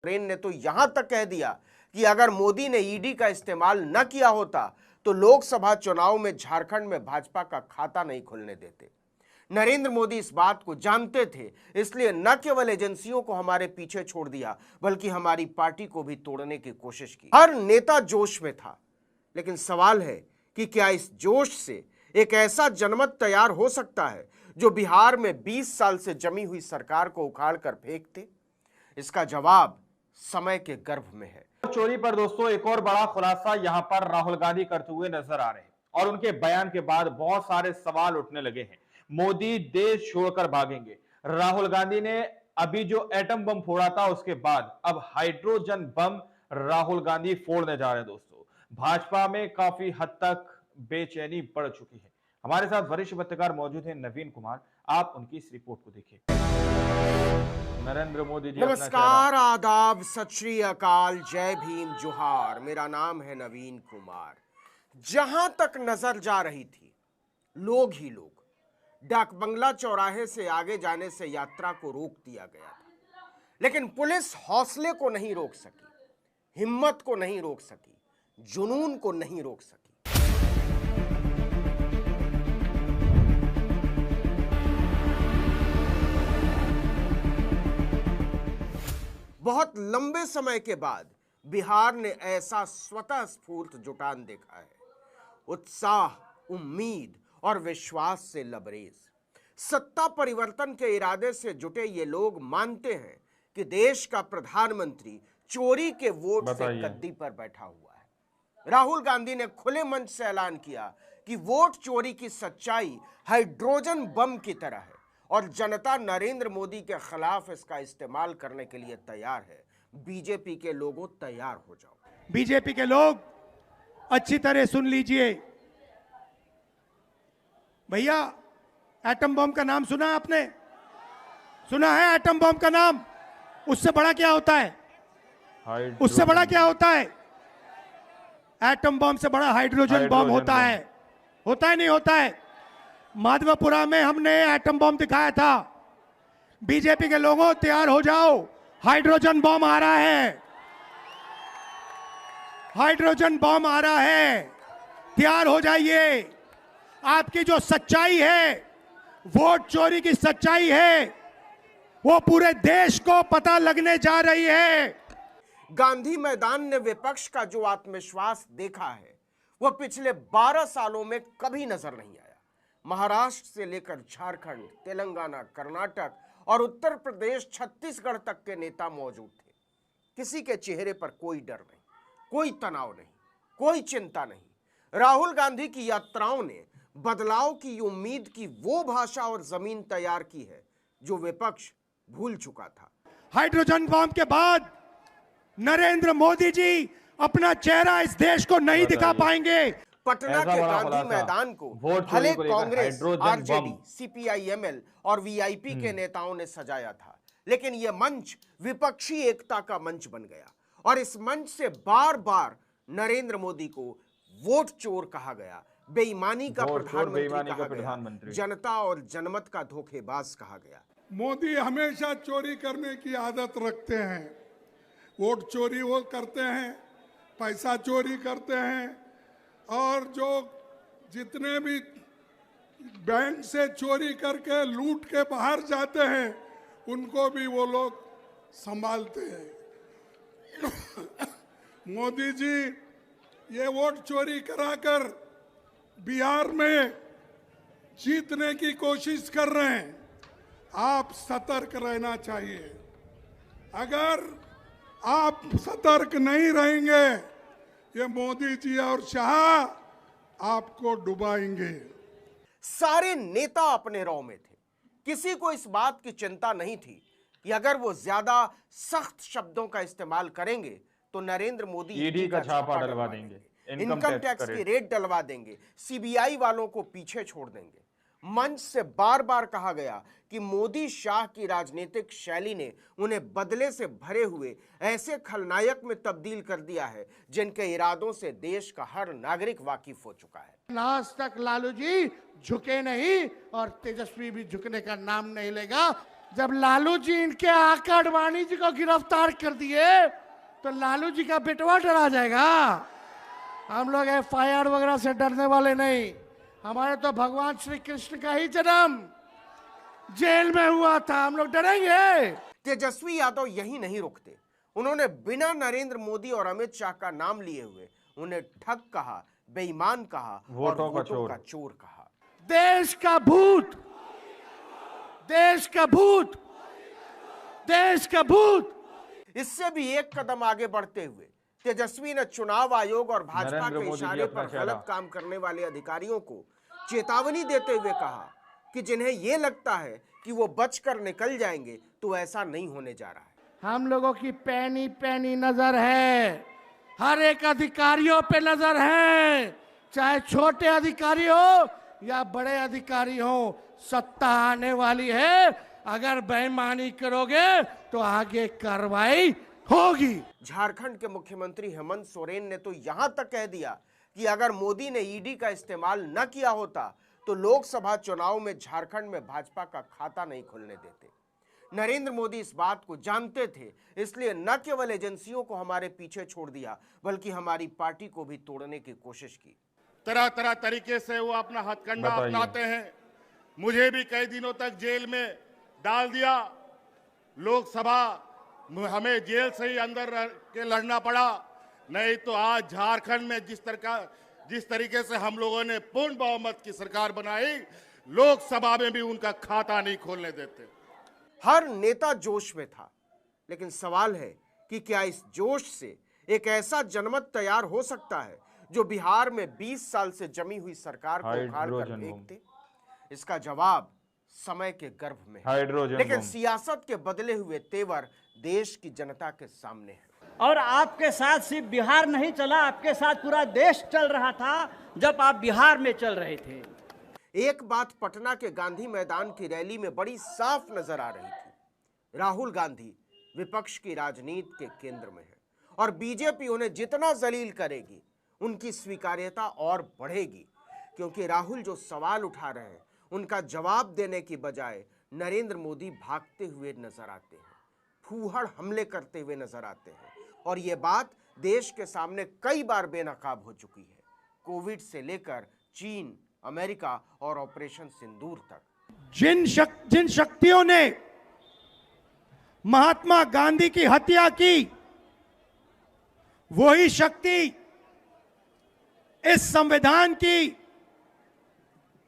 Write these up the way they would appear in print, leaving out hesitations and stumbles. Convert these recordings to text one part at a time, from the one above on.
सोरेन ने तो यहां तक कह दिया कि अगर मोदी ने ईडी का इस्तेमाल न किया होता तो लोकसभा चुनाव में झारखंड में भाजपा का खाता नहीं खुलने देते। नरेंद्र मोदी इस बात को जानते थे, इसलिए न केवल एजेंसियों को हमारे पीछे छोड़ दिया बल्कि हमारी पार्टी को भी तोड़ने की कोशिश की। हर नेता जोश में था, लेकिन सवाल है कि क्या इस जोश से एक ऐसा जनमत तैयार हो सकता है जो बिहार में 20 साल से जमी हुई सरकार को उखाड़ कर फेंक दे? इसका जवाब समय के गर्भ में है। चोरी पर दोस्तों एक और बड़ा खुलासा यहां पर राहुल गांधी करते हुए नजर आ रहे हैं और उनके बयान के बाद बहुत सारे सवाल उठने लगे हैं। मोदी देश छोड़कर भागेंगे। राहुल गांधी ने अभी जो एटम बम फोड़ा था उसके बाद अब हाइड्रोजन बम राहुल गांधी फोड़ने जा रहे हैं। दोस्तों, भाजपा में काफी हद तक बेचैनी बढ़ चुकी है। हमारे साथ वरिष्ठ पत्रकार मौजूद हैं नवीन कुमार, आप उनकी इस रिपोर्ट को देखिए। नरेंद्र मोदी जी, नमस्कार, आदाब, सत श्री अकाल, जय भीम, जोहार। मेरा नाम है नवीन कुमार। जहां तक नजर जा रही थी, लोग ही लोग। डाक बंगला चौराहे से आगे जाने से यात्रा को रोक दिया गया था, लेकिन पुलिस हौसले को नहीं रोक सकी, हिम्मत को नहीं रोक सकी, जुनून को नहीं रोक सकी। बहुत लंबे समय के बाद बिहार ने ऐसा स्वतः स्फूर्त जुटान देखा है, उत्साह, उम्मीद और विश्वास से लबरेज। सत्ता परिवर्तन के इरादे से जुटे ये लोग मानते हैं कि देश का प्रधानमंत्री चोरी के वोट से गद्दी पर बैठा हुआ है। राहुल गांधी ने खुले मंच से ऐलान किया कि वोट चोरी की सच्चाई हाइड्रोजन बम की तरह है और जनता नरेंद्र मोदी के खिलाफ इसका इस्तेमाल करने के लिए तैयार है। बीजेपी के लोगों, तैयार हो जाओ। बीजेपी के लोग अच्छी तरह सुन लीजिए। भैया, एटम बम का नाम सुना आपने? सुना है एटम बम का नाम? उससे बड़ा क्या होता है? उससे बड़ा क्या होता है? एटम बम से बड़ा हाइड्रोजन बम होता है। होता है नहीं होता है? माधवपुरा में हमने एटम बम दिखाया था। बीजेपी के लोगों, तैयार हो जाओ, हाइड्रोजन बम आ रहा है। हाइड्रोजन बम आ रहा है, तैयार हो जाइए। आपकी जो सच्चाई है, वोट चोरी की सच्चाई है, वो पूरे देश को पता लगने जा रही है। गांधी मैदान ने विपक्ष का जो आत्मविश्वास देखा है, वह पिछले 12 सालों में कभी नजर नहीं आया। महाराष्ट्र से लेकर झारखंड, तेलंगाना, कर्नाटक और उत्तर प्रदेश, छत्तीसगढ़ तक के नेता मौजूद थे। किसी के चेहरे पर कोई डर नहीं, कोई तनाव नहीं, कोई चिंता नहीं। राहुल गांधी की यात्राओं ने बदलाव की उम्मीद की वो भाषा और जमीन तैयार की है जो विपक्ष भूल चुका था। हाइड्रोजन बम के बाद नरेंद्र मोदी जी अपना चेहरा इस देश को नहीं दिखा पाएंगे। पटना के गांधी मैदान को भले कांग्रेस, आरजेडी, सीपीआई-एमएल और वीआईपी के नेताओं ने सजाया था, लेकिन यह मंच विपक्षी एकता का मंच बन गया और इस मंच से बार बार नरेंद्र मोदी को वोट चोर कहा गया, बेईमानी का प्रधानमंत्री कहा गया, जनता और जनमत का धोखेबाज कहा गया। मोदी हमेशा चोरी करने की आदत रखते हैं। वोट चोरी वो करते हैं, पैसा चोरी करते हैं और जो जितने भी बैंक से चोरी करके लूट के बाहर जाते हैं उनको भी वो लोग संभालते हैं। मोदी जी ये वोट चोरी कराकर बिहार में जीतने की कोशिश कर रहे हैं। आप सतर्क रहना चाहिए। अगर आप सतर्क नहीं रहेंगे, ये मोदी जी और शाह आपको डुबाएंगे। सारे नेता अपने रौ में थे। किसी को इस बात की चिंता नहीं थी कि अगर वो ज्यादा सख्त शब्दों का इस्तेमाल करेंगे तो नरेंद्र मोदी ईडी का छापा डलवा देंगे, इनकम टैक्स की रेट डलवा देंगे, सीबीआई वालों को पीछे छोड़ देंगे। मंच से बार बार कहा गया कि मोदी शाह की राजनीतिक शैली ने उन्हें बदले से भरे हुए ऐसे खलनायक में तब्दील कर दिया है जिनके इरादों से देश का हर नागरिक वाकिफ हो चुका है। आज तक लालू जी झुके नहीं और तेजस्वी भी झुकने का नाम नहीं लेगा। जब लालू जी इनके आका अडवाणी जी को गिरफ्तार कर दिए तो लालू जी का बेटवा डरा जाएगा। हम लोग FIR वगैरह से डरने वाले नहीं। हमारे तो भगवान श्री कृष्ण का ही जन्म जेल में हुआ था, हम लोग डरेंगे? तेजस्वी यादव यही नहीं रुकते। उन्होंने बिना नरेंद्र मोदी और अमित शाह का नाम लिए हुए उन्हें ठग कहा, बेईमान कहा और वोटों का चोर कहा। देश का भूत, देश का भूत, देश का भूत। इससे भी एक कदम आगे बढ़ते हुए तेजस्वी ने चुनाव आयोग और भाजपा के इशारे पर गलत काम करने वाले अधिकारियों को चेतावनी देते हुए कहा कि जिन्हें यह लगता है कि वो बचकर निकल जाएंगे तो ऐसा नहीं होने जा रहा है। हम लोगों की पैनी पैनी नजर है, हर एक अधिकारियों पे नजर है, चाहे छोटे अधिकारी हो या बड़े अधिकारी हो। सत्ता आने वाली है, अगर बेईमानी करोगे तो आगे कार्रवाई होगी। झारखंड के मुख्यमंत्री हेमंत सोरेन ने तो यहां तक कह दिया कि अगर मोदी ने ईडी का इस्तेमाल न किया होता तो लोकसभा चुनाव में झारखंड में भाजपा का खाता नहीं खुलने देते। नरेंद्र मोदी इस बात को जानते थे, इसलिए न केवल एजेंसियों को हमारे पीछे छोड़ दिया बल्कि हमारी पार्टी को भी तोड़ने की कोशिश की। तरह तरह तरीके से वो अपना हथकंडा अपनाते हैं। मुझे भी कई दिनों तक जेल में डाल दिया। लोकसभा हमें जेल से ही अंदर रह के लड़ना पड़ा, नहीं तो आज झारखंड में जिस तरीके से हम लोगों ने पूर्ण बहुमत की सरकार बनाई, लोकसभा में भी उनका खाता नहीं खोलने देते। हर नेता जोश में था, लेकिन सवाल है कि क्या इस जोश से एक ऐसा जनमत तैयार हो सकता है जो बिहार में 20 साल से जमी हुई सरकार को उखाड़ कर फेंक दे? इसका जवाब समय के गर्भ में है, लेकिन सियासत के बदले हुए तेवर देश की जनता के सामने है। और आपके साथ सिर्फ बिहार नहीं चला, आपके साथ पूरा देश चल रहा था जब आप बिहार में चल रहे थे। एक बात पटना के गांधी मैदान की रैली में बड़ी साफ नजर आ रही थी। राहुल गांधी विपक्ष की राजनीति के केंद्र में है और बीजेपी उन्हें जितना जलील करेगी उनकी स्वीकार्यता और बढ़ेगी, क्योंकि राहुल जो सवाल उठा रहे हैं उनका जवाब देने की बजाय नरेंद्र मोदी भागते हुए नजर आते हैं, फूहड़ हमले करते हुए नजर आते हैं। और ये बात देश के सामने कई बार बेनकाब हो चुकी है, कोविड से लेकर चीन, अमेरिका और ऑपरेशन सिंदूर तक। जिन शक्तियों ने महात्मा गांधी की हत्या की, वही शक्ति इस संविधान की,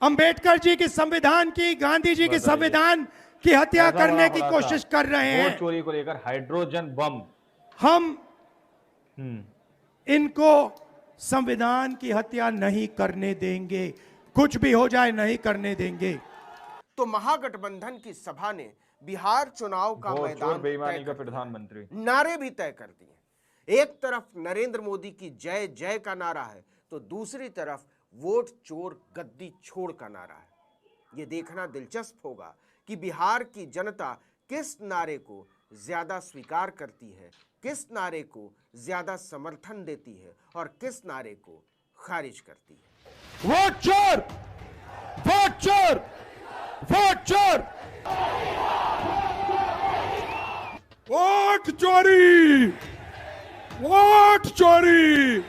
अंबेडकर जी की संविधान की, गांधी जी की संविधान की हत्या करने की कोशिश कर रहे हैं। वोट चोरी को लेकर हाइड्रोजन बम, हम इनको संविधान की हत्या नहीं करने देंगे, कुछ भी हो जाए नहीं करने देंगे। तो महागठबंधन की सभा ने बिहार चुनाव का मैदान बेईमानी का प्रधानमंत्री नारे भी तय कर दिए। एक तरफ नरेंद्र मोदी की जय जय का नारा है तो दूसरी तरफ वोट चोर गद्दी छोड़ का नारा है। यह देखना दिलचस्प होगा कि बिहार की जनता किस नारे को ज्यादा स्वीकार करती है, किस नारे को ज्यादा समर्थन देती है और किस नारे को खारिज करती है। वोट चोर, वोट चोर, वोट चोर, वोट चोरी, वोट चोरी।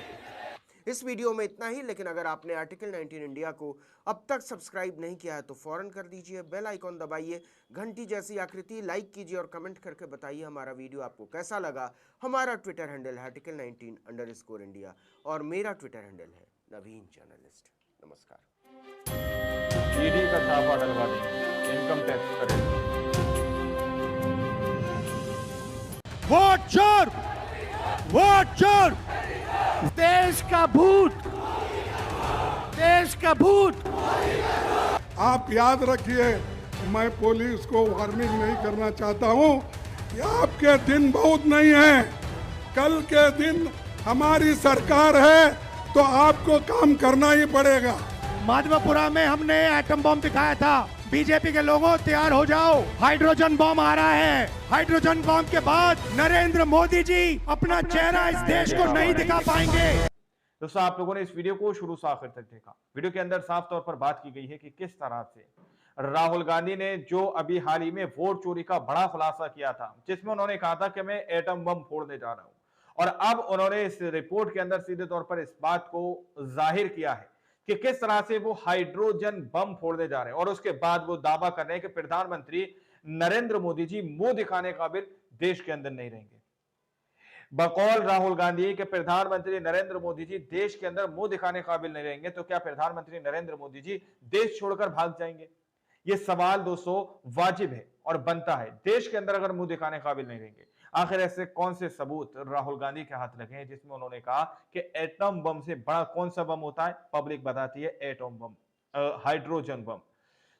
इस वीडियो में इतना ही, लेकिन अगर आपने आर्टिकल 19 इंडिया को अब तक सब्सक्राइब नहीं किया है तो फौरन कर दीजिए, बेल आइकॉन दबाइए, घंटी जैसी आकृति लाइक कीजिए और कमेंट करके बताइए हमारा वीडियो आपको कैसा लगा। हमारा ट्विटर हैंडल है आर्टिकल 19 इंडिया और मेरा ट्विटर हैंडल है नवीन जर्नलिस्ट। नमस्कार। ईडी का छापा डलवा देंगे, इनकम टैक्स करेंगे। वोट चोर, वोट चोर, देश का भूत, देश का भूत। आप याद रखिए, मैं पुलिस को वार्निंग नहीं करना चाहता हूं कि आपके दिन बहुत नहीं है, कल के दिन हमारी सरकार है तो आपको काम करना ही पड़ेगा। माधवपुरा में हमने एटम बम दिखाया था। बीजेपी के लोगों तैयार हो जाओ, हाइड्रोजन बम आ रहा है। हाइड्रोजन बम के बाद नरेंद्र मोदी जी अपना चेहरा इस देश को नहीं दिखा पाएंगे। दोस्तों, आप लोगों ने इस वीडियो को शुरू से आखिर तक देखा। वीडियो के अंदर साफ तौर पर बात की गई है कि किस तरह से राहुल गांधी ने जो अभी हाल ही में वोट चोरी का बड़ा खुलासा किया था, जिसमें उन्होंने कहा था कि मैं एटम बम फोड़ने जा रहा हूं, और अब उन्होंने इस रिपोर्ट के अंदर सीधे तौर पर इस बात को जाहिर किया है कि किस तरह से वो हाइड्रोजन बम फोड़ने जा रहे हैं, और उसके बाद वो दावा कर रहे हैं कि प्रधानमंत्री नरेंद्र मोदी जी मुंह दिखाने काबिल देश के अंदर नहीं रहेंगे। बकौल राहुल गांधी के प्रधानमंत्री नरेंद्र मोदी जी देश के अंदर मुंह दिखाने काबिल नहीं रहेंगे, तो क्या प्रधानमंत्री नरेंद्र मोदी जी देश छोड़कर भाग जाएंगे? यह सवाल दोस्तों वाजिब है और बनता है। देश के अंदर अगर मुंह दिखाने काबिल नहीं रहेंगे, आखिर ऐसे कौन से सबूत राहुल गांधी के हाथ लगे हैं जिसमें उन्होंने कहा कि एटम बम से बड़ा कौन सा बम होता है? पब्लिक बताती है एटम बम, हाइड्रोजन बम।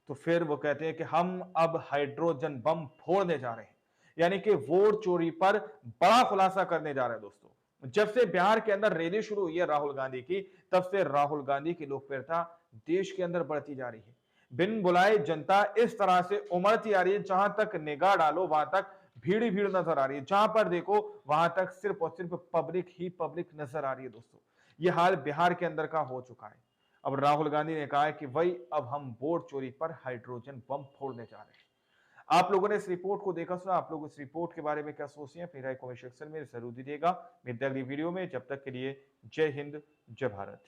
तो फिर वो कहते हैं कि हम अब हाइड्रोजन बम फोड़ने जा रहे हैं, यानी कि वोट चोरी पर बड़ा खुलासा करने जा रहे हैं। दोस्तों, जब से बिहार के अंदर रैली शुरू हुई है राहुल गांधी की, तब से राहुल गांधी की लोकप्रियता देश के अंदर बढ़ती जा रही है। बिन बुलाए जनता इस तरह से उमड़ती आ रही है, जहां तक निगाह डालो वहां तक भीड़ ही भीड़ नजर आ रही है, जहां पर देखो वहां तक सिर्फ और सिर्फ पब्लिक ही पब्लिक नजर आ रही है। दोस्तों, यह हाल बिहार के अंदर का हो चुका है। अब राहुल गांधी ने कहा है कि वही अब हम वोट चोरी पर हाइड्रोजन बम फोड़ने जा रहे हैं। आप लोगों ने इस रिपोर्ट को देखा सुना, आप लोग इस रिपोर्ट के बारे में क्या सोचते हैं? अपनी राय कमेंट सेक्शन में जरूर दीजिएगा। मिलते हैं अगली वीडियो में, जब तक के लिए जय हिंद, जय भारत।